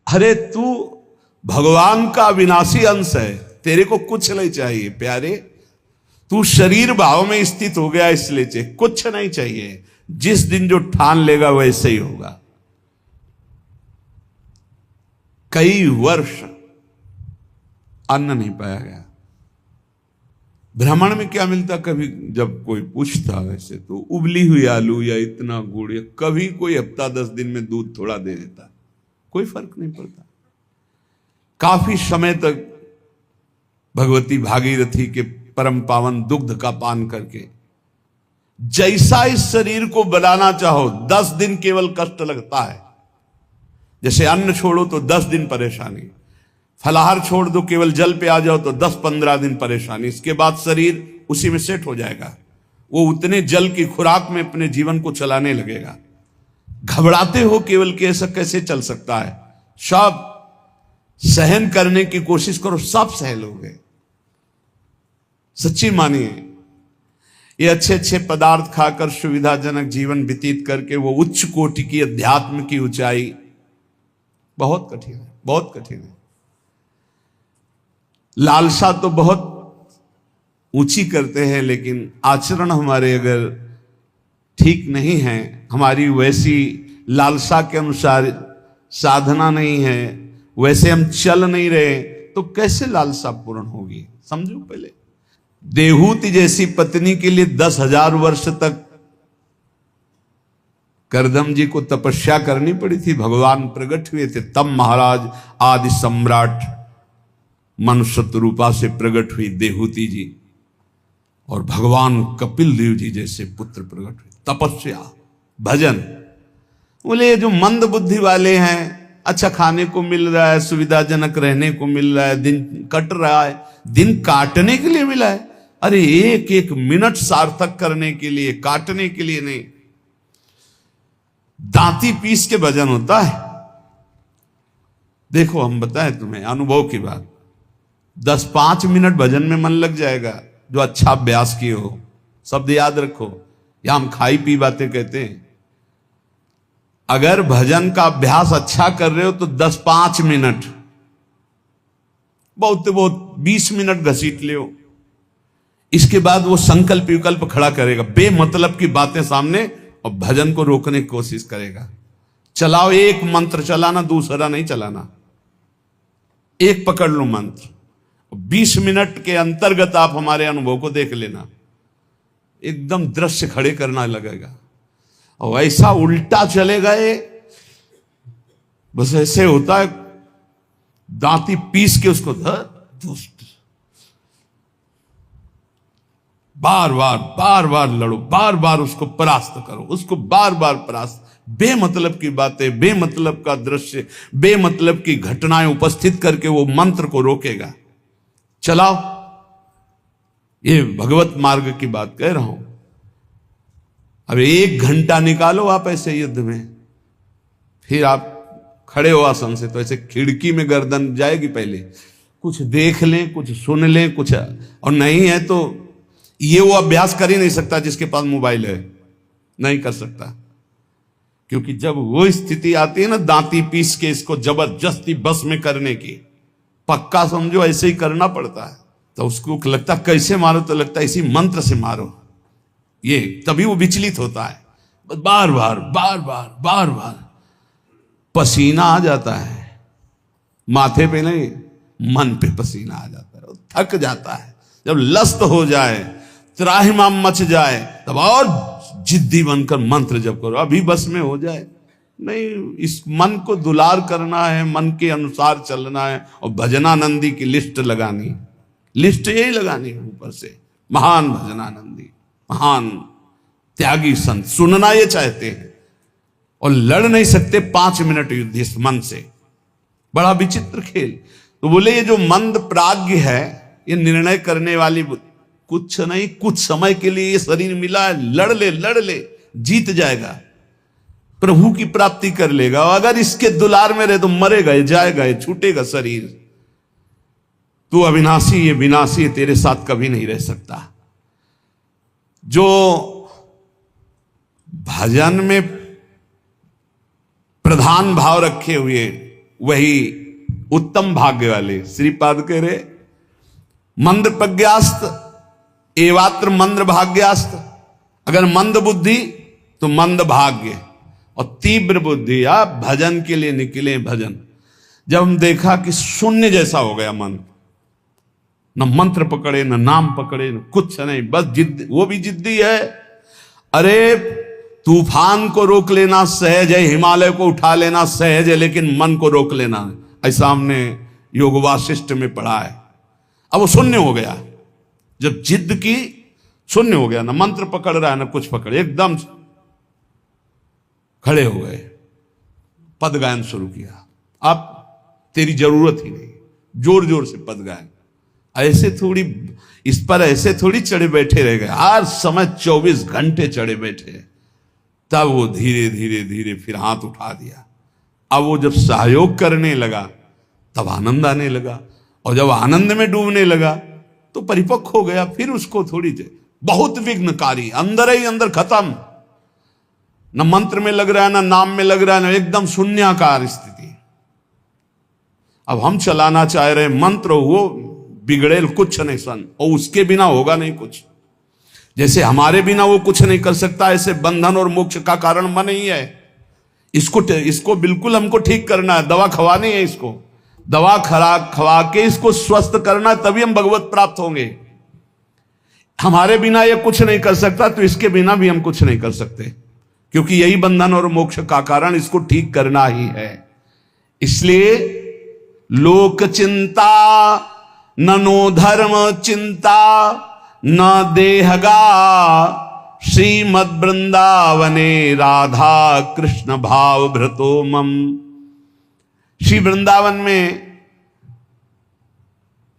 अरे तू भगवान का अविनाशी अंश है, तेरे को कुछ नहीं चाहिए प्यारे। तू शरीर भाव में स्थित हो गया, इसलिए चाहिए, कुछ नहीं चाहिए। जिस दिन जो ठान लेगा वैसे ही होगा। कई वर्ष अन्न नहीं पाया गया। भ्रमण में क्या मिलता, कभी जब कोई पूछता वैसे तो उबली हुई आलू या इतना गुड़, या कभी कोई हफ्ता 10 दिन में दूध थोड़ा दे देता, कोई फर्क नहीं पड़ता। काफी समय तक भगवती भागीरथी के परम पावन दुग्ध का पान करके जैसा इस शरीर को बनाना चाहो 10 दिन केवल कष्ट लगता है। जैसे अन्न छोड़ो तो 10 दिन परेशानी, फलाहार छोड़ दो, केवल जल पे आ जाओ तो 10-15 दिन परेशानी। इसके बाद शरीर उसी में सेट हो जाएगा, वो उतने जल की खुराक में अपने जीवन को चलाने लगेगा। घबराते हो केवल कि ऐसा कैसे चल सकता है। सब सहन करने की कोशिश करो, सब सह लोगे। सच्ची मानिए, ये अच्छे अच्छे पदार्थ खाकर सुविधाजनक जीवन व्यतीत करके वो उच्च कोटि की अध्यात्म की ऊंचाई बहुत कठिन है, बहुत कठिन है। लालसा तो बहुत ऊंची करते हैं, लेकिन आचरण हमारे अगर ठीक नहीं है, हमारी वैसी लालसा के अनुसार साधना नहीं है, वैसे हम चल नहीं रहे, तो कैसे लालसा पूर्ण होगी। समझो, पहले देहूति जैसी पत्नी के लिए 10,000 वर्ष तक करदम जी को तपस्या करनी पड़ी थी। भगवान प्रकट हुए थे तब महाराज आदि सम्राट मनुष्य रूपा से प्रकट हुई देहूति जी, और भगवान कपिल देव जी जैसे पुत्र प्रकट हुए। तपस्या, भजन। बोले जो मंद बुद्धि वाले हैं, अच्छा खाने को मिल रहा है, सुविधाजनक रहने को मिल रहा है, दिन कट रहा है, दिन काटने के लिए मिला है। अरे एक एक मिनट सार्थक करने के लिए, काटने के लिए नहीं। दांती पीस के भजन होता है। देखो हम बताएं तुम्हें अनुभव की बात, 10-5 मिनट भजन में मन लग जाएगा, जो अच्छा अभ्यास किए हो। शब्द याद रखो, या हम खाई पी बातें कहते हैं। अगर भजन का अभ्यास अच्छा कर रहे हो तो 10-5 मिनट, बहुत बहुत 20 मिनट घसीट ले। इसके बाद वो संकल्प विकल्प खड़ा करेगा, बेमतलब की बातें सामने, और भजन को रोकने की कोशिश करेगा। चलाओ, एक मंत्र चलाना, दूसरा नहीं चलाना, एक पकड़ लो मंत्र। 20 मिनट के अंतर्गत आप हमारे अनुभव को देख लेना, एकदम दृश्य खड़े करना लगेगा। और ऐसा उल्टा चले गए, बस ऐसे होता है, दांती पीस के उसको बार बार लड़ो, बार बार उसको परास्त करो, उसको बार बार परास्त। बेमतलब की बातें, बेमतलब का दृश्य, बेमतलब की घटनाएं उपस्थित करके वो मंत्र को रोकेगा। चलाओ, ये भगवत मार्ग की बात कह रहा हूं। अब 1 घंटा निकालो आप ऐसे युद्ध में, फिर आप खड़े हो आसन से तो ऐसे खिड़की में गर्दन जाएगी। पहले कुछ देख लें, कुछ सुन लें, कुछ, और नहीं है तो ये वो अभ्यास कर ही नहीं सकता जिसके पास मोबाइल है, नहीं कर सकता। क्योंकि जब वो स्थिति आती है ना, दांती पीस के इसको जबरदस्ती बस में करने की, पक्का समझो ऐसे ही करना पड़ता है। तो उसको लगता कैसे मारो, तो लगता है इसी मंत्र से मारो, ये तभी वो विचलित होता है। बार बार पसीना आ जाता है, माथे पे नहीं, मन पे पसीना आ जाता है, थक जाता है। जब लस्त हो जाए, त्राहिमाम मच जाए, तब और जिद्दी बनकर मंत्र जप करो, अभी बस में हो जाए। नहीं, इस मन को दुलार करना है, मन के अनुसार चलना है, और भजनानंदी की लिस्ट लगानी, लिस्ट यही लगानी है ऊपर से। महान भजनानंदी, महान त्यागी संत, सुनना ये चाहते हैं और लड़ नहीं सकते 5 मिनट युद्ध इस मन से। बड़ा विचित्र खेल। तो बोले ये जो मंद प्राज्ञ है, ये निर्णय करने वाली कुछ नहीं, कुछ समय के लिए ये शरीर मिला है, लड़ ले, जीत जाएगा, प्रभु की प्राप्ति कर लेगा। और अगर इसके दुलार में रहे तो मरेगा, जाएगा, छूटेगा शरीर। तू अविनाशी, ये विनाशी है, तेरे साथ कभी नहीं रह सकता। जो भजन में प्रधान भाव रखे हुए वही उत्तम भाग्य वाले। श्रीपाद कह रहे मंद प्रज्ञास्त एवात्र मंद भाग्यास्त। अगर मंद बुद्धि तो मंद भाग्य, और तीव्र बुद्धि आप भजन के लिए निकले। भजन जब हम देखा कि शून्य जैसा हो गया मन, न मंत्र पकड़े न नाम पकड़े न कुछ नहीं, बस जिद, वो भी जिद्दी है। अरे तूफान को रोक लेना सहज है, हिमालय को उठा लेना सहज है, लेकिन मन को रोक लेना, ऐसा हमने योग वासिष्ठ में पढ़ा है। अब वो शून्य हो गया, जब जिद की शून्य हो गया, ना मंत्र पकड़ रहा है ना कुछ पकड़े, एकदम खड़े हो गए, पद गायन शुरू किया। अब तेरी जरूरत ही नहीं, जोर जोर से पद गायन। ऐसे थोड़ी इस पर ऐसे थोड़ी चढ़े बैठे रह गए, हर समय 24 घंटे चढ़े बैठे। तब वो धीरे धीरे धीरे फिर हाथ उठा दिया। अब वो जब सहयोग करने लगा तब आनंद आने लगा, और जब आनंद में डूबने लगा तो परिपक्व हो गया। फिर उसको थोड़ी देर बहुत विघ्नकारी, अंदर ही अंदर खत्म, न मंत्र में लग रहा है, न नाम में लग रहा है, न एकदम शून्याकार स्थिति। अब हम चलाना चाह रहे मंत्र, वो बिगड़ेल कुछ नहीं सन, और उसके बिना होगा नहीं कुछ। जैसे हमारे बिना वो कुछ नहीं कर सकता, ऐसे बंधन और मोक्ष का कारण मन ही है। इसको बिल्कुल हमको ठीक करना है, दवा खवानी है, इसको दवा खवा के इसको स्वस्थ करना है, तभी हम भगवत प्राप्त होंगे। हमारे बिना ये कुछ नहीं कर सकता, तो इसके बिना भी हम कुछ नहीं कर सकते, क्योंकि यही बंधन और मोक्ष का कारण, इसको ठीक करना ही है। इसलिए लोक चिंता ननो धर्म चिंता न देहगा, श्रीमद वृंदावने राधा कृष्ण भाव भ्रतो मम। श्री वृंदावन में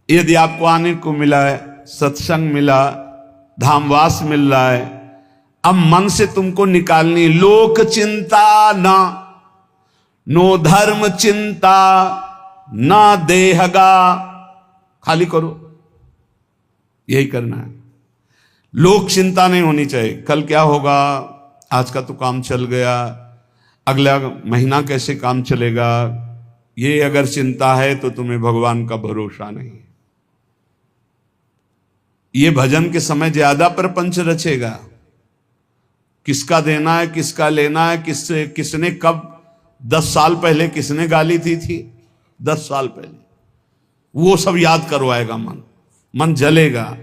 यदि आपको आने को मिला है, सत्संग मिला, धामवास मिल रहा है, अब मन से तुमको निकालनी लोक चिंता ना, नो धर्म चिंता ना देहगा, खाली करो, यही करना है। लोक चिंता नहीं होनी चाहिए, कल क्या होगा, आज का तो काम चल गया, अगला महीना कैसे काम चलेगा, ये अगर चिंता है तो तुम्हें भगवान का भरोसा नहीं है। ये भजन के समय ज्यादा प्रपंच रचेगा, किसका देना है, किसका लेना है, किसने कब 10 साल पहले किसने गाली दी थी, 10 साल पहले, वो सब याद करवाएगा। मन जलेगा,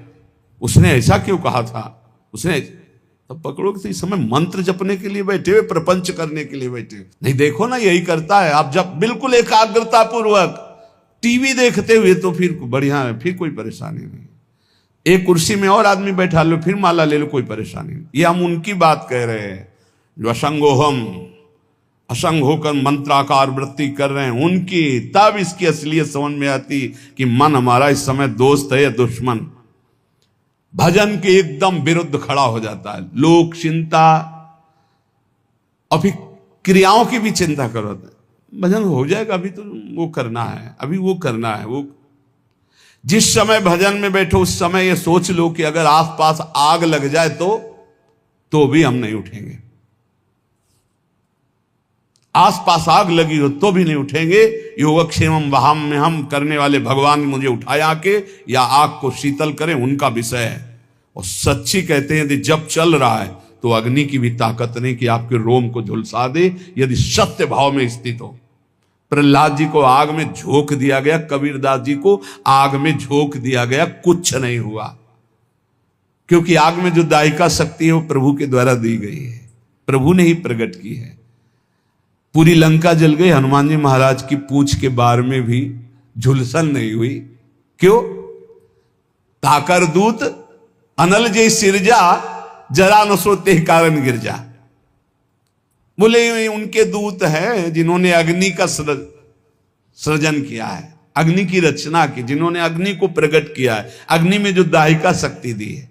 उसने ऐसा क्यों कहा था, उसने तब पकड़ो कि इस समय मंत्र जपने के लिए बैठे हुए, प्रपंच करने के लिए बैठे हुए। नहीं देखो ना, यही करता है। आप जब बिल्कुल एकाग्रता पूर्वक टीवी देखते हुए तो फिर बढ़िया है, फिर कोई परेशानी नहीं। एक कुर्सी में और आदमी बैठा लो, फिर माला ले लो, कोई परेशानी नहीं। ये हम उनकी बात कह रहे हैं जो असंग होकर मंत्राकार वृत्ति कर रहे हैं, उनकी। तब इसकी असलियत समझ में आती कि मन हमारा इस समय दोस्त है या दुश्मन। भजन के एकदम विरुद्ध खड़ा हो जाता है। लोक चिंता, और फिर क्रियाओं की भी चिंता करो, भजन हो जाएगा, अभी तो वो करना है, अभी वो करना है। वो जिस समय भजन में बैठो उस समय ये सोच लो कि अगर आसपास आग लग जाए तो भी हम नहीं उठेंगे। आसपास आग लगी हो तो भी नहीं उठेंगे। योगक्षेमम वहाम में हम करने वाले भगवान मुझे उठाया के या आग को शीतल करें, उनका विषय है। और सच्ची कहते हैं यदि जब चल रहा है तो अग्नि की भी ताकत नहीं कि आपके रोम को झुलसा दे, यदि सत्य भाव में स्थित हो। प्रहलाद जी को आग में झोंक दिया गया, कबीरदास जी को आग में झोंक दिया गया, कुछ नहीं हुआ, क्योंकि आग में जो दायिका शक्ति है वो प्रभु के द्वारा दी गई है, प्रभु ने ही प्रकट की है। पूरी लंका जल गई, हनुमान जी महाराज की पूंछ के बार में भी झुलसन नहीं हुई। क्यों? ताकर दूत अनल जय सिरजा, जरा न सोते कारण गिरजा। बोले उनके दूत हैं जिन्होंने अग्नि का सृजन किया है, अग्नि की रचना की, जिन्होंने अग्नि को प्रकट किया है, अग्नि में जो दाहिका शक्ति दी है।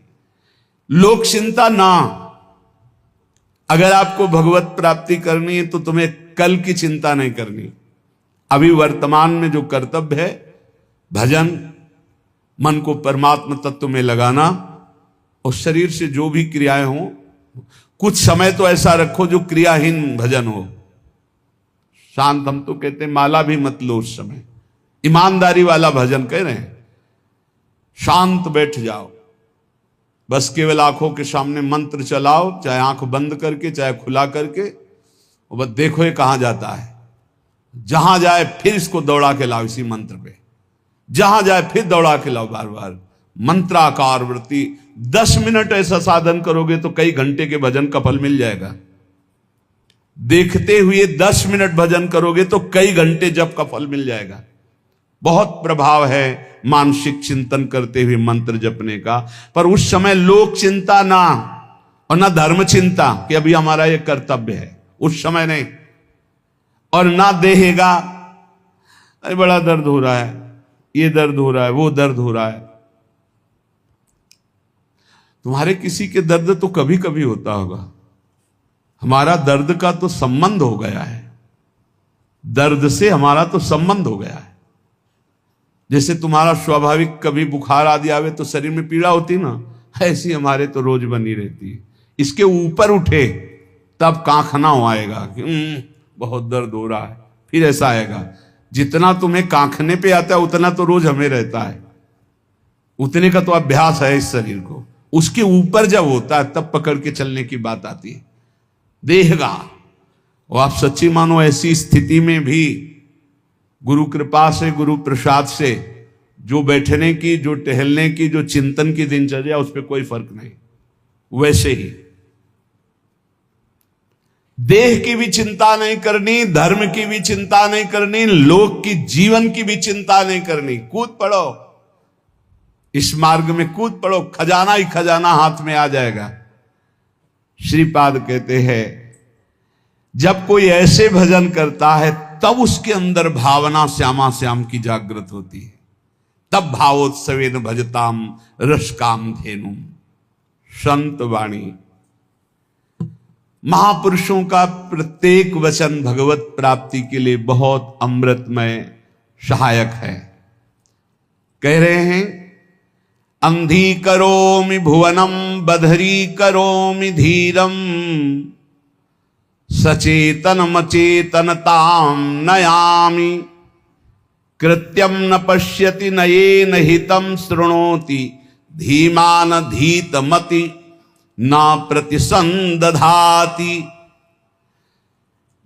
लोक चिंता ना, अगर आपको भगवत प्राप्ति करनी है तो तुम्हें कल की चिंता नहीं करनी। अभी वर्तमान में जो कर्तव्य है, भजन, मन को परमात्मा तत्व में लगाना, और शरीर से जो भी क्रियाएं हो, कुछ समय तो ऐसा रखो जो क्रियाहीन भजन हो। शांत, हम तो कहते हैं माला भी मत लो उस समय, ईमानदारी वाला भजन कह रहे हैं। शांत बैठ जाओ, बस केवल आंखों के सामने मंत्र चलाओ, चाहे आंख बंद करके चाहे खुला करके, और बस देखो ये कहां जाता है। जहां जाए फिर इसको दौड़ा के लाओ इसी मंत्र पे, जहां जाए फिर दौड़ा के लाओ बार बार। मंत्राकार वृत्ति 10 मिनट ऐसा साधन करोगे तो कई घंटे के भजन का फल मिल जाएगा। देखते हुए 10 मिनट भजन करोगे तो कई घंटे जप का फल मिल जाएगा। बहुत प्रभाव है मानसिक चिंतन करते हुए मंत्र जपने का। पर उस समय लोक चिंता ना, और ना धर्म चिंता कि अभी हमारा ये कर्तव्य है, उस समय नहीं। और ना देहेगा, अरे बड़ा दर्द हो रहा है, ये दर्द हो रहा है, वो दर्द हो रहा है। तुम्हारे किसी के दर्द तो कभी कभी होता होगा, हमारा दर्द का तो संबंध हो गया है, दर्द से हमारा तो संबंध हो गया है। जैसे तुम्हारा स्वाभाविक कभी बुखार आदि आवे तो शरीर में पीड़ा होती ना, ऐसी हमारे तो रोज बनी रहती है। इसके ऊपर उठे तब कांखना आएगा कि बहुत दर्द हो रहा है, फिर ऐसा आएगा। जितना तुम्हें कांखने पे आता है उतना तो रोज हमें रहता है, उतने का तो अभ्यास है इस शरीर को। उसके ऊपर जब होता है तब पकड़ के चलने की बात आती है। देहगा, और आप सच्ची मानो ऐसी स्थिति में भी गुरु कृपा से, गुरु प्रसाद से जो बैठने की, जो टहलने की, जो चिंतन की दिनचर्या, उस पर कोई फर्क नहीं। वैसे ही देह की भी चिंता नहीं करनी, धर्म की भी चिंता नहीं करनी, लोक की जीवन की भी चिंता नहीं करनी। कूद पड़ो, इस मार्ग में कूद पड़ो, खजाना ही खजाना हाथ में आ जाएगा। श्रीपाद कहते हैं जब कोई ऐसे भजन करता है तब उसके अंदर भावना श्यामा श्याम की जागृत होती है। तब भावोत्सवेन भजताम रसकाम धेनुम। संत वाणी, महापुरुषों का प्रत्येक वचन भगवत प्राप्ति के लिए बहुत अमृतमय सहायक है। कह रहे हैं अंधी करोमि भुवनम बधरी करोमि धीरम सचेतन मचेतनताम नयामि कृत्यम न पश्यति नयेन हितम शृणोति धीमान धीतमति न प्रतिसंदधाति।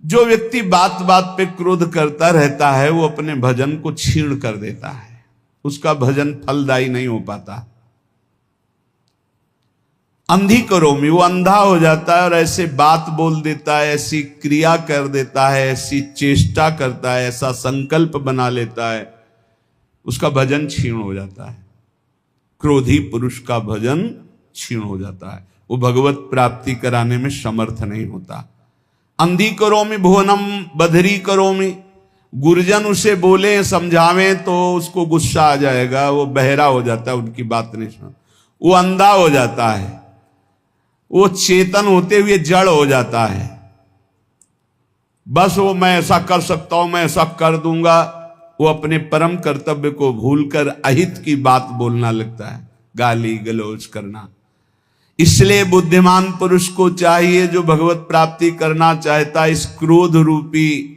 जो व्यक्ति बात बात पे क्रोध करता रहता है वो अपने भजन को छीण कर देता है, उसका भजन फलदायी नहीं हो पाता। अंधी करोमि, वो अंधा हो जाता है और ऐसे बात बोल देता है, ऐसी क्रिया कर देता है, ऐसी चेष्टा करता है, ऐसा संकल्प बना लेता है, उसका भजन क्षीण हो जाता है। क्रोधी पुरुष का भजन क्षीण हो जाता है, वो भगवत प्राप्ति कराने में समर्थ नहीं होता। अंधी करोमि भुवनम बधरी करोमि, गुरुजन उसे बोले समझावे तो उसको गुस्सा आ जाएगा, वो बहरा हो जाता है, उनकी बात नहीं सुन, वो अंधा हो जाता है, वो चेतन होते हुए जड़ हो जाता है। बस वो मैं ऐसा कर सकता हूं, मैं ऐसा कर दूंगा, वो अपने परम कर्तव्य को भूलकर अहित की बात बोलना लगता है, गाली गलौज करना। इसलिए बुद्धिमान पुरुष को चाहिए, जो भगवत प्राप्ति करना चाहता है, इस क्रोध रूपी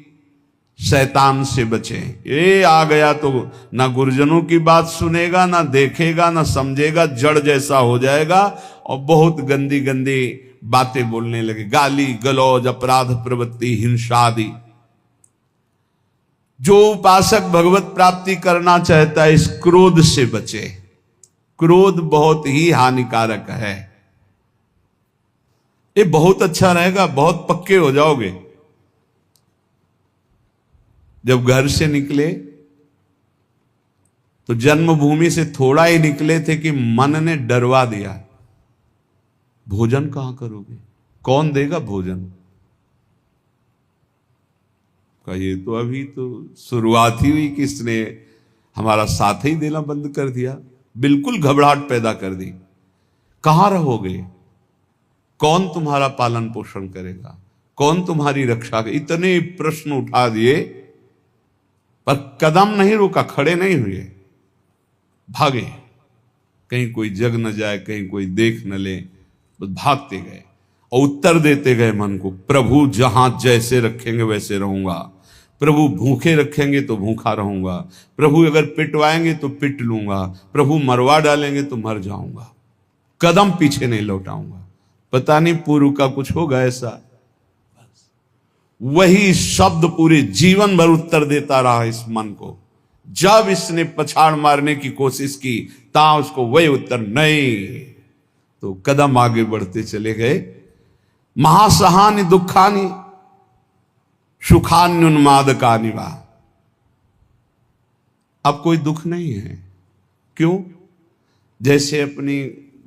शैतान से बचे। ये आ गया तो ना गुरुजनों की बात सुनेगा, ना देखेगा, ना समझेगा, जड़ जैसा हो जाएगा और बहुत गंदी गंदी बातें बोलने लगे, गाली गलौज, अपराध प्रवृत्ति, हिंसा आदि। जो उपासक भगवत प्राप्ति करना चाहता है इस क्रोध से बचे। क्रोध बहुत ही हानिकारक है। ये बहुत अच्छा रहेगा, बहुत पक्के हो जाओगे। जब घर से निकले तो जन्मभूमि से थोड़ा ही निकले थे कि मन ने डरवा दिया, भोजन कहां करोगे, कौन देगा भोजन का। ये तो अभी तो शुरुआत ही हुई, किसने हमारा साथ ही देना बंद कर दिया, बिल्कुल घबराहट पैदा कर दी। कहां रहोगे, कौन तुम्हारा पालन पोषण करेगा, कौन तुम्हारी रक्षा करेगा, इतने प्रश्न उठा दिए, पर कदम नहीं रुका, खड़े नहीं हुए, भागे। कहीं कोई जग न जाए, कहीं कोई देख न ले, बस भागते गए और उत्तर देते गए मन को, प्रभु जहां जैसे रखेंगे वैसे रहूंगा, प्रभु भूखे रखेंगे तो भूखा रहूंगा, प्रभु अगर पिटवाएंगे तो पिट लूंगा, प्रभु मरवा डालेंगे तो मर जाऊंगा, कदम पीछे नहीं लौटाऊंगा। पता नहीं पूर्व का कुछ होगा ऐसा। वही शब्द पूरे जीवन भर उत्तर देता रहा इस मन को। जब इसने पछाड़ मारने की कोशिश की ता उसको वही उत्तर नहीं, तो कदम आगे बढ़ते चले गए। महासहानि दुखानि सुखान्युन्मादकानि वा। अब कोई दुख नहीं है। क्यों? जैसे अपनी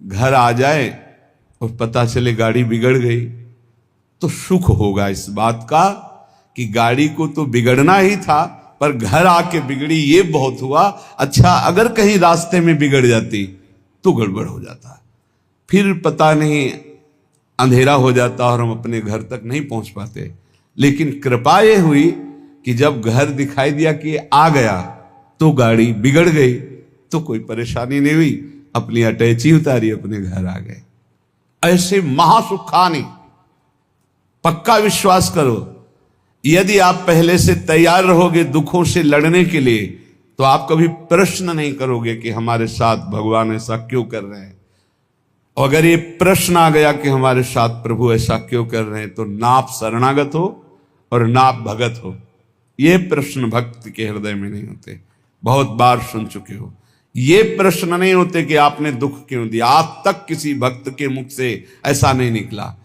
घर आ जाए और पता चले गाड़ी बिगड़ गई तो सुख होगा इस बात का कि गाड़ी को तो बिगड़ना ही था, पर घर आके बिगड़ी ये बहुत हुआ। अच्छा, अगर कहीं रास्ते में बिगड़ जाती तो गड़बड़ हो जाता, फिर पता नहीं अंधेरा हो जाता और हम अपने घर तक नहीं पहुंच पाते। लेकिन कृपा ये हुई कि जब घर दिखाई दिया कि आ गया तो गाड़ी बिगड़ गई तो कोई परेशानी नहीं हुई, अपनी अटैची उतारी, अपने घर आ गए। ऐसे महासुखानी, पक्का विश्वास करो, यदि आप पहले से तैयार रहोगे दुखों से लड़ने के लिए तो आप कभी प्रश्न नहीं करोगे कि हमारे साथ भगवान ऐसा क्यों कर रहे हैं। अगर ये प्रश्न आ गया कि हमारे साथ प्रभु ऐसा क्यों कर रहे हैं, तो ना आप शरणागत हो और ना आप भगत हो। ये प्रश्न भक्त के हृदय में नहीं होते, बहुत बार सुन चुके हो। ये प्रश्न नहीं होते कि आपने दुख क्यों दिया, आज तक किसी भक्त के मुख से ऐसा नहीं निकला।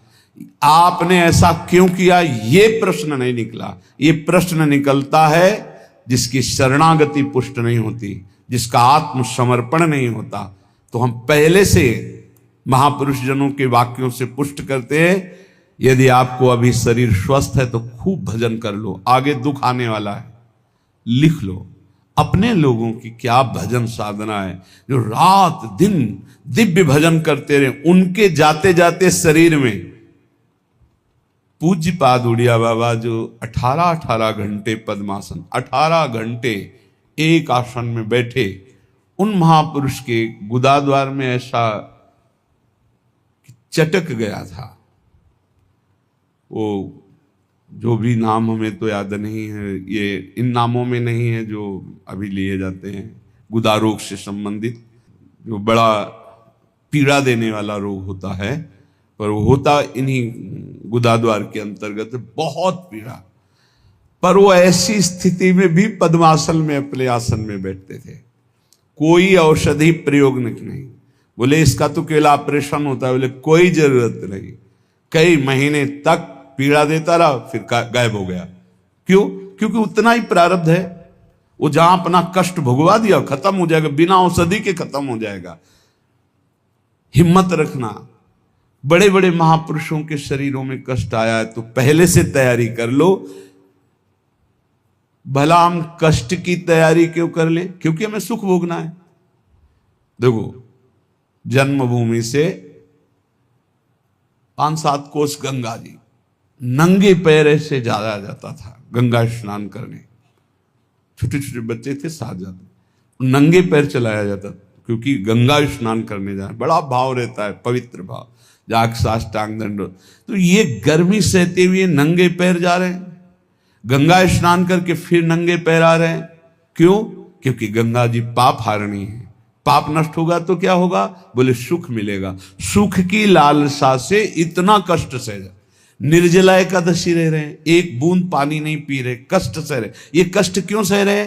आपने ऐसा क्यों किया, ये प्रश्न नहीं निकला। ये प्रश्न निकलता है जिसकी शरणागति पुष्ट नहीं होती, जिसका आत्मसमर्पण नहीं होता। तो हम पहले से महापुरुष जनों के वाक्यों से पुष्ट करते हैं, यदि आपको अभी शरीर स्वस्थ है तो खूब भजन कर लो, आगे दुख आने वाला है। लिख लो अपने लोगों की क्या भजन साधना है, जो रात दिन दिव्य भजन करते रहे। उनके जाते जाते शरीर में पूज्य पाद उड़िया बाबा जो 18 घंटे पद्मासन, 18 घंटे एक आसन में बैठे, उन महापुरुष के गुदाद्वार में ऐसा चटक गया था। वो जो भी नाम हमें तो याद नहीं है, ये इन नामों में नहीं है जो अभी लिए जाते हैं, गुदा रोग से संबंधित जो बड़ा पीड़ा देने वाला रोग होता है, पर वो होता इन्हीं गुदाद्वार के अंतर्गत, बहुत पीड़ा। पर वो ऐसी स्थिति में भी पद्मासन में अपने आसन में बैठते थे, कोई औषधि प्रयोग नहीं। बोले इसका तो केवल ऑपरेशन होता है, बोले कोई जरूरत नहीं। कई महीने तक पीड़ा देता रहा, फिर गायब हो गया। क्यों? क्योंकि उतना ही प्रारब्ध है। वो जहां अपना कष्ट भुगवा दिया खत्म हो जाएगा, बिना औषधि के खत्म हो जाएगा। हिम्मत रखना। बड़े बड़े महापुरुषों के शरीरों में कष्ट आया है तो पहले से तैयारी कर लो। भला हम कष्ट की तैयारी क्यों कर ले? क्योंकि हमें सुख भोगना है। देखो, जन्मभूमि से 5-7 कोस गंगा जी, नंगे पैर से जाया जाता था गंगा स्नान करने। छोटे छोटे बच्चे थे, साथ जाते, नंगे पैर चलाया जाता, क्योंकि गंगा स्नान करने जाए बड़ा भाव रहता है, पवित्र भाव, जाग साष्टांग दंडवत। तो ये गर्मी सहते हुए नंगे पैर जा रहे हैं, गंगा स्नान करके फिर नंगे पैर आ रहे हैं। क्यों? क्योंकि गंगा जी पाप हारणी है। पाप नष्ट होगा तो क्या होगा? बोले सुख मिलेगा। सुख की लालसा से इतना कष्ट सह रहे, निर्जला एकादशी रह रहे हैं, एक बूंद पानी नहीं पी रहे, कष्ट सह रहे। ये कष्ट क्यों सह रहे?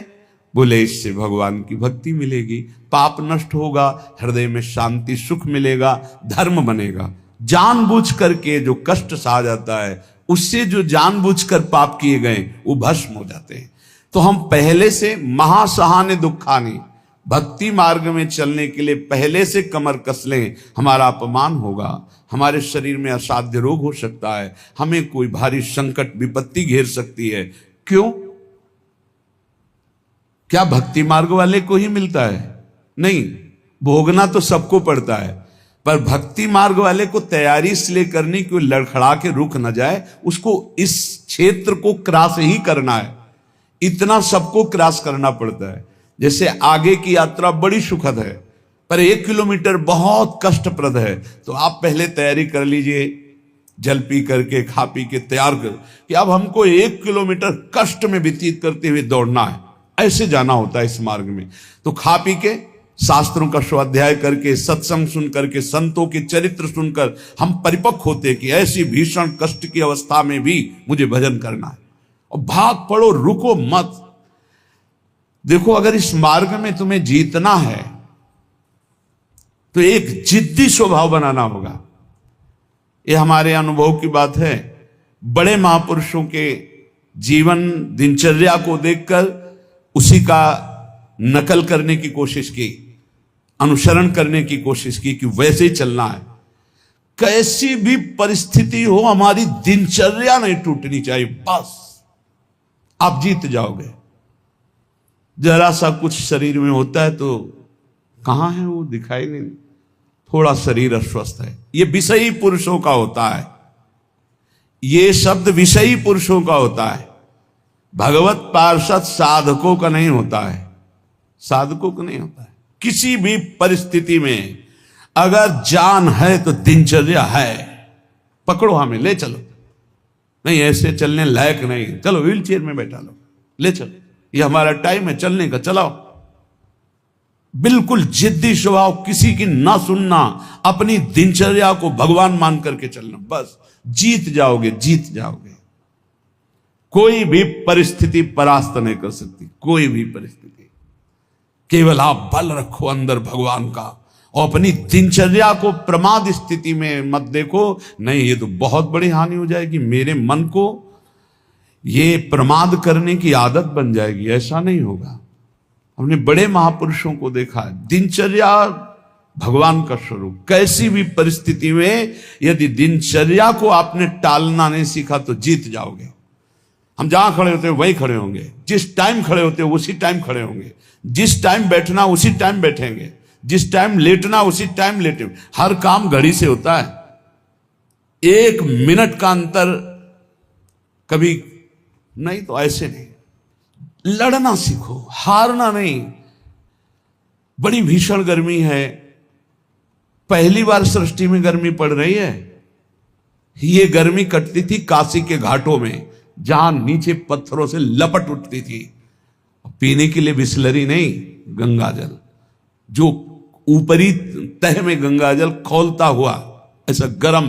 बोले इससे भगवान की भक्ति मिलेगी, पाप नष्ट होगा, हृदय में शांति सुख मिलेगा, धर्म बनेगा। जानबूझ करके जो कष्ट सहा जाता है, उससे जो जानबूझकर पाप किए गए वो भस्म हो जाते हैं। तो हम पहले से महासहानि दुखानि, भक्ति मार्ग में चलने के लिए पहले से कमर कस लें। हमारा अपमान होगा, हमारे शरीर में असाध्य रोग हो सकता है, हमें कोई भारी संकट विपत्ति घेर सकती है। क्यों? क्या भक्ति मार्ग वाले को ही मिलता है? नहीं, भोगना तो सबको पड़ता है, पर भक्ति मार्ग वाले को तैयारी इसलिए करनी कि लड़खड़ा के रुक न जाए, उसको इस क्षेत्र को क्रॉस ही करना है। इतना सबको क्रॉस करना पड़ता है। जैसे आगे की यात्रा बड़ी सुखद है, पर 1 किलोमीटर बहुत कष्टप्रद है, तो आप पहले तैयारी कर लीजिए जल पी करके खा पी के तैयार कर कि अब हमको 1 किलोमीटर कष्ट में व्यतीत करते हुए दौड़ना है, ऐसे जाना होता है इस मार्ग में। तो खा पी के शास्त्रों का स्वाध्याय करके, सत्संग सुन करके, संतों के चरित्र सुनकर हम परिपक्व होते कि ऐसी भीषण कष्ट की अवस्था में भी मुझे भजन करना है। और भाग पड़ो, रुको मत। देखो, अगर इस मार्ग में तुम्हें जीतना है तो एक जिद्दी स्वभाव बनाना होगा। ये हमारे अनुभव की बात है। बड़े महापुरुषों के जीवन दिनचर्या को देखकर उसी का नकल करने की कोशिश की, अनुसरण करने की कोशिश की कि वैसे ही चलना है। कैसी भी परिस्थिति हो, हमारी दिनचर्या नहीं टूटनी चाहिए, बस आप जीत जाओगे। जरा सा कुछ शरीर में होता है तो कहां है वो, दिखाई नहीं, थोड़ा शरीर अस्वस्थ है, ये विषयी पुरुषों का होता है। ये शब्द विषयी पुरुषों का होता है, भगवत पार्षद साधकों का नहीं होता है, साधकों का नहीं होता है। किसी भी परिस्थिति में अगर जान है तो दिनचर्या है, पकड़ो, हमें ले चलो। नहीं ऐसे चलने लायक नहीं, चलो व्हील चेयर में बैठा लो, ले चलो, ये हमारा टाइम है चलने का, चलाओ। बिल्कुल जिद्दी स्वभाव, किसी की ना सुनना, अपनी दिनचर्या को भगवान मान करके चलना, बस जीत जाओगे, जीत जाओगे। कोई भी परिस्थिति परास्त नहीं कर सकती, कोई भी परिस्थिति। केवल आप बल रखो अंदर भगवान का, और अपनी दिनचर्या को प्रमाद स्थिति में मत देखो। नहीं, ये तो बहुत बड़ी हानि हो जाएगी, मेरे मन को ये प्रमाद करने की आदत बन जाएगी, ऐसा नहीं होगा। हमने बड़े महापुरुषों को देखा है, दिनचर्या भगवान का स्वरूप। कैसी भी परिस्थिति में यदि दिनचर्या को आपने टालना नहीं सीखा तो जीत जाओगे। हम जहां खड़े होते हैं वहीं खड़े होंगे, जिस टाइम खड़े होते हैं उसी टाइम खड़े होंगे, जिस टाइम बैठना उसी टाइम बैठेंगे, जिस टाइम लेटना उसी टाइम लेटेंगे। हर काम घड़ी से होता है, 1 मिनट का अंतर कभी नहीं, तो ऐसे नहीं। लड़ना सीखो, हारना नहीं। बड़ी भीषण गर्मी है, पहली बार सृष्टि में गर्मी पड़ रही है। ये गर्मी कटती थी काशी के घाटों में, जहां नीचे पत्थरों से लपट उठती थी। पीने के लिए बिस्लरी नहीं, गंगाजल, जो ऊपरी तह में गंगाजल खौलता हुआ ऐसा गर्म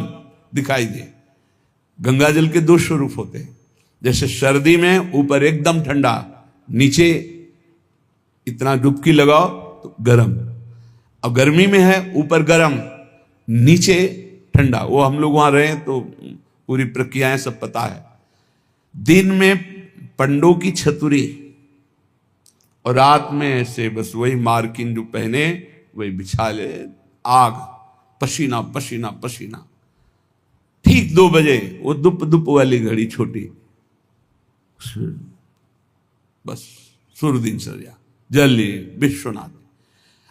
दिखाई दे। गंगाजल के 2 स्वरूप होते हैं, जैसे सर्दी में ऊपर एकदम ठंडा, नीचे इतना डुबकी लगाओ तो गर्म। अब गर्मी में है ऊपर गर्म, नीचे ठंडा। वो हम लोग वहां रहे तो पूरी प्रक्रियाएं सब पता है। दिन में पंडों की छतुरी और रात में ऐसे बस वही मार्किन जो पहने वही बिछा ले, आग, पसीना पसीना पसीना। ठीक 2 बजे वो दुप दुप वाली घड़ी छोटी, बस सूर्य दिनचर्या, जल लिए विश्वनाथ।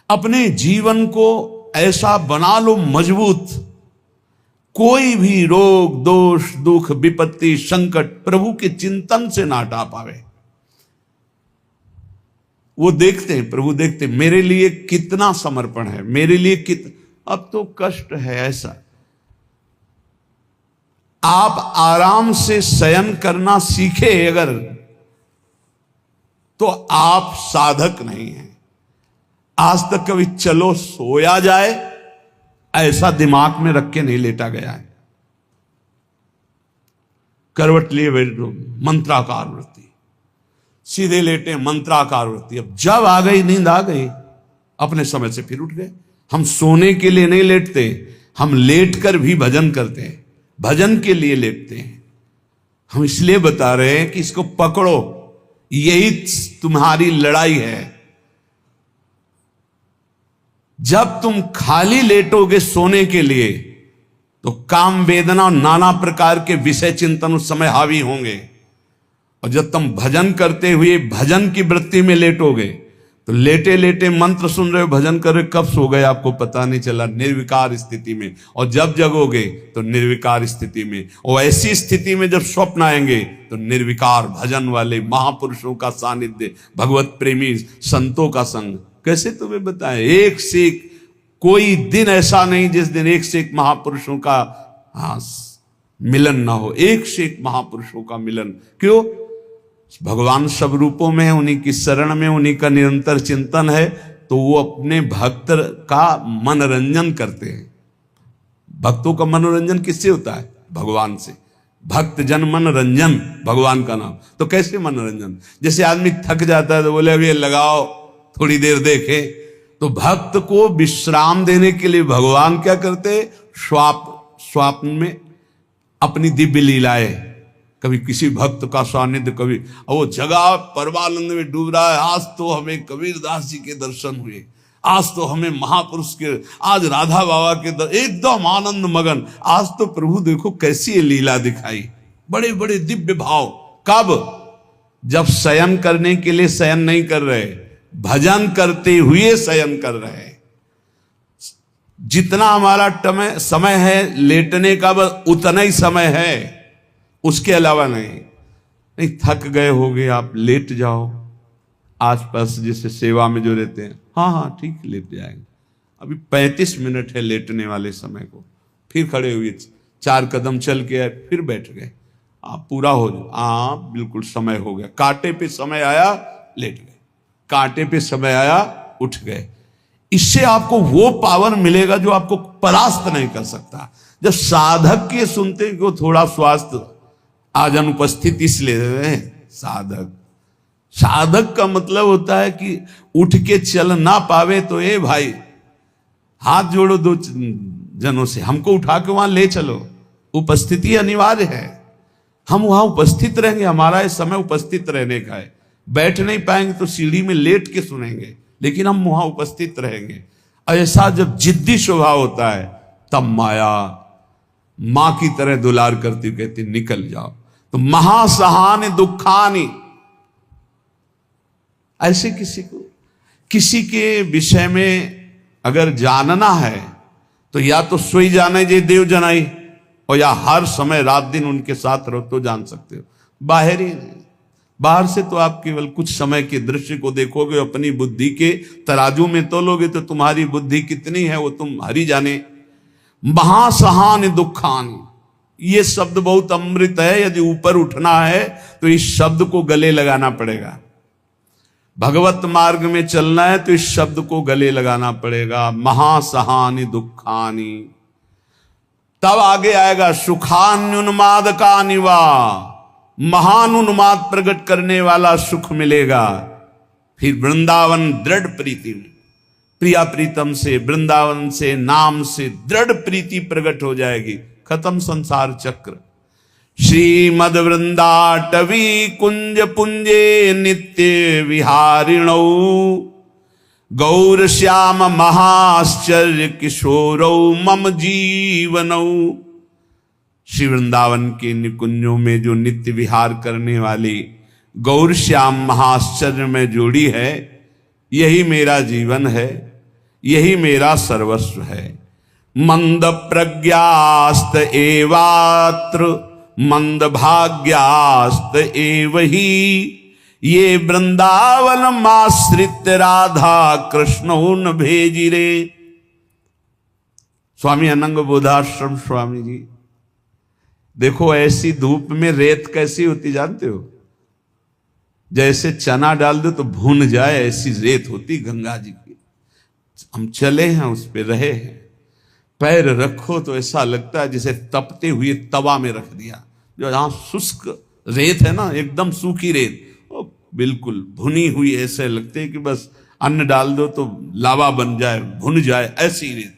अपने जीवन को ऐसा बना लो मजबूत, कोई भी रोग दोष दुख विपत्ति संकट प्रभु के चिंतन से ना हटा पावे। वो देखते हैं, प्रभु देखते हैं मेरे लिए कितना समर्पण है, मेरे लिए अब तो कष्ट है ऐसा। आप आराम से शयन करना सीखे अगर, तो आप साधक नहीं हैं। आज तक कभी चलो सोया जाए ऐसा दिमाग में रख के नहीं लेटा गया है। करवट लिए बैठो, मंत्राकार वृत्ति, सीधे लेटे मंत्राकार वृत्ति। अब जब आ गई नींद आ गई, अपने समय से फिर उठ गए। हम सोने के लिए नहीं लेटते, हम लेट कर भी भजन करते हैं, भजन के लिए लेटते हैं। हम इसलिए बता रहे हैं कि इसको पकड़ो, यही तुम्हारी लड़ाई है। जब तुम खाली लेटोगे सोने के लिए तो काम वेदना और नाना प्रकार के विषय चिंतन उस समय हावी होंगे। और जब तुम भजन करते हुए भजन की वृत्ति में लेटोगे तो लेटे लेटे मंत्र सुन रहे हो, भजन कर रहे, कब सो गए आपको पता नहीं चला, निर्विकार स्थिति में। और जब जगोगे तो निर्विकार स्थिति में। और ऐसी स्थिति में जब स्वप्न आएंगे तो निर्विकार भजन वाले महापुरुषों का सानिध्य, भगवत प्रेमी संतों का संग। कैसे तुम्हें बताएं, एक से एक कोई दिन ऐसा नहीं जिस दिन एक से एक महापुरुषों का मिलन ना हो, एक से एक महापुरुषों का मिलन। क्यों? भगवान सब रूपों में है, उन्हीं की शरण में, उन्हीं का निरंतर चिंतन है, तो वो अपने भक्त का मनोरंजन करते हैं। भक्तों का मनोरंजन किससे होता है? भगवान से। भक्त जन मनोरंजन भगवान का नाम। तो कैसे मनोरंजन? जैसे आदमी थक जाता है तो बोले अभी लगाओ थोड़ी देर देखे, तो भक्त को विश्राम देने के लिए भगवान क्या करते? स्वप्न में अपनी दिव्य लीलाएं, कभी किसी भक्त का सानिध्य, कभी वो जगह परमानंद में डूब रहा है, आज तो हमें कबीरदास जी के दर्शन हुए, आज तो हमें महापुरुष के, आज राधा बाबा के एकदम आनंद मगन, आज तो प्रभु देखो कैसी ये लीला दिखाई, बड़े बड़े दिव्य भाव। कब? जब शयन करने के लिए शयन नहीं कर रहे, भजन करते हुए शयन कर रहे हैं। जितना हमारा समय है लेटने का, बस उतना ही समय है, उसके अलावा नहीं। थक गए होगे आप, लेट जाओ। आसपास जैसे सेवा में जो रहते हैं, हाँ ठीक लेट जाएंगे, अभी 35 मिनट है लेटने वाले समय को, फिर खड़े हुए 4 कदम चल के आए, फिर बैठ गए, आप पूरा हो जाए, हाँ बिल्कुल समय हो गया। कांटे पे समय आया, लेट गए, कांटे पे समय आया, उठ गए। इससे आपको वो पावर मिलेगा जो आपको परास्त नहीं कर सकता। जब साधक के सुनते कि वो थोड़ा स्वास्थ्य आज अनुपस्थित इसलिए, साधक का मतलब होता है कि उठ के चल ना पावे तो ए भाई हाथ जोड़ो 2 जनों से, हमको उठा के वहां ले चलो। उपस्थिति अनिवार्य है, हम वहां उपस्थित रहेंगे, हमारा ये समय उपस्थित रहने का है। बैठ नहीं पाएंगे तो सीढ़ी में लेट के सुनेंगे, लेकिन हम वहां उपस्थित रहेंगे। ऐसा जब जिद्दी स्वभाव होता है, तब माया मां की तरह दुलार करती कहती निकल जाओ। तो महासहान दुखानी, ऐसे किसी के विषय में अगर जानना है तो या तो सोई जाने जे देव जनाई, और या हर समय रात दिन उनके साथ रहो तो जान सकते हो। बाहर से तो आप केवल कुछ समय के दृश्य को देखोगे, अपनी बुद्धि के तराजू में तोलोगे तो तुम्हारी बुद्धि कितनी है वो तुम हरि जाने। महासहान दुखान, ये शब्द बहुत अमृत है। यदि ऊपर उठना है तो इस शब्द को गले लगाना पड़ेगा। भगवत मार्ग में चलना है तो इस शब्द को गले लगाना पड़ेगा, महासहानि दुखानि। तब आगे आएगा सुखान्युन्माद का निवा, महानुन्माद प्रकट करने वाला सुख मिलेगा। फिर वृंदावन दृढ़ प्रीति, प्रिया प्रीतम से, वृंदावन से, नाम से दृढ़ प्रीति प्रकट हो जाएगी। खत्म संसार चक्र। श्रीमद वृंदाटवी कुंज पुंजे नित्य विहारिणौ, गौर श्याम महाश्चर्य किशोरौ मम जीवनौ। श्री वृंदावन के निकुंजों में जो नित्य विहार करने वाली गौर श्याम महाश्चर्य में जोड़ी है, यही मेरा जीवन है, यही मेरा सर्वस्व है। मंद प्रज्ञास्त एवात्र मंद भाग्यास्त एव ही, ये वृंदावन माश्रित राधा कृष्ण न भेजिरे। स्वामी अनंग बोधाश्रम स्वामी जी, देखो ऐसी धूप में रेत कैसी होती जानते हो? जैसे चना डाल दो तो भून जाए, ऐसी रेत होती गंगा जी की। हम चले हैं, उस पे रहे हैं, पैर रखो तो ऐसा लगता है जैसे तपते हुए तवा में रख दिया। जो जहां शुष्क रेत है ना, एकदम सूखी रेत, बिल्कुल भुनी हुई, ऐसे लगते है कि बस अन्न डाल दो तो लावा बन जाए, भुन जाए, ऐसी रेत।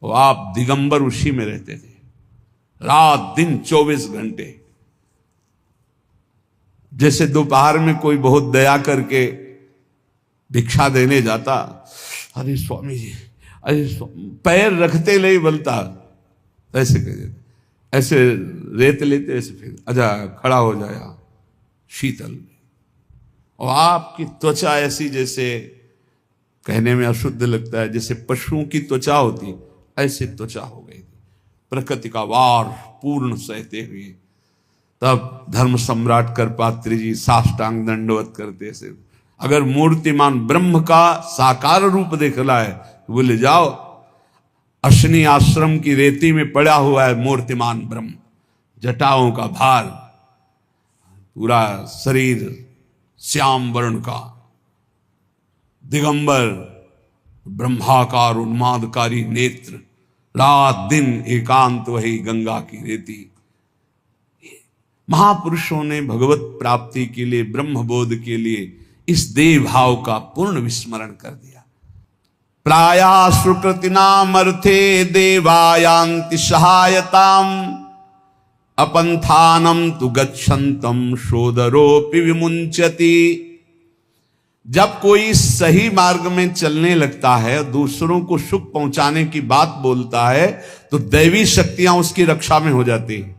और आप दिगंबर उसी में रहते थे, रात दिन 24 घंटे। जैसे दोपहर में कोई बहुत दया करके भिक्षा देने जाता, अरे स्वामी जी, अरे पैर रखते नहीं बोलता, ऐसे कह देते, ऐसे रेत लेते, ऐसे फिर अच्छा खड़ा हो जाया शीतल। और आपकी त्वचा ऐसी, जैसे कहने में अशुद्ध लगता है, जैसे पशुओं की त्वचा होती, ऐसी त्वचा हो गई थी। प्रकृति का वार पूर्ण सहते हुए तब धर्म सम्राट करपात्री जी साष्टांग दंडवत करते से, अगर मूर्तिमान ब्रह्म का साकार रूप देखना है तो बोले जाओ, अश्विनी आश्रम की रेती में पड़ा हुआ है मूर्तिमान ब्रह्म, जटाओं का भार, पूरा शरीर श्याम वर्ण का, दिगंबर, ब्रह्माकार उन्मादकारी नेत्र, रात दिन एकांत वही गंगा की रेती। महापुरुषों ने भगवत प्राप्ति के लिए, ब्रह्म बोध के लिए इस देह भाव का पूर्ण विस्मरण कर दिया। प्राया सुकृतिनाम अर्थे देवायांति सहायताम अपंथानम तु गच्छन्तम शोदरोपि विमुंचति। जब कोई सही मार्ग में चलने लगता है, दूसरों को सुख पहुंचाने की बात बोलता है, तो दैवी शक्तियां उसकी रक्षा में हो जाती हैं।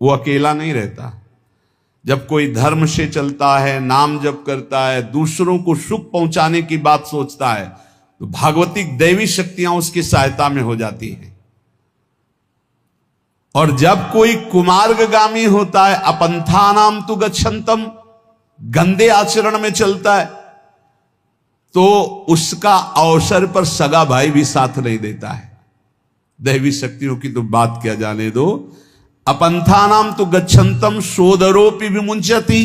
वो अकेला नहीं रहता। जब कोई धर्म से चलता है, नाम जप करता है, दूसरों को सुख पहुंचाने की बात सोचता है, तो भागवतिक दैवी शक्तियां उसकी सहायता में हो जाती हैं। और जब कोई कुमार्गगामी होता है, अपंथानाम तु गच्छन्तम, गंदे आचरण में चलता है, तो उसका अवसर पर सगा भाई भी साथ नहीं देता है। दैवी शक्तियों की तो बात क्या जाने दो। अपंथानाम तु गच्छन्तम सोदरोपि विमुंचति,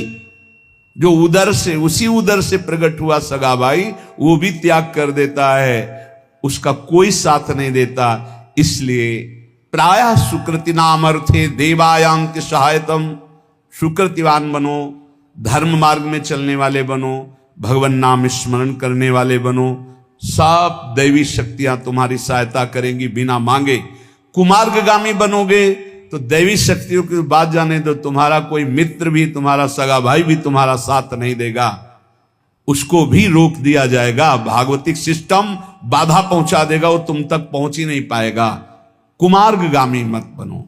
जो उदर से, उसी उदर से प्रकट हुआ सगा भाई, वो भी त्याग कर देता है, उसका कोई साथ नहीं देता। इसलिए प्रायः सुकृतिनाम अर्थे देवायांति सहायतम, सुकृतिवान बनो, धर्म मार्ग में चलने वाले बनो, भगवान नाम स्मरण करने वाले बनो, सब दैवी शक्तियां तुम्हारी सहायता करेंगी बिना मांगे। कुमार्गगामी बनोगे तो दैवी शक्तियों की बात जाने दो, तुम्हारा कोई मित्र भी, तुम्हारा सगा भाई भी तुम्हारा साथ नहीं देगा, उसको भी रोक दिया जाएगा। भागवतिक सिस्टम बाधा पहुंचा देगा, वो तुम तक पहुंच ही नहीं पाएगा। कुमार्गगामी मत बनो।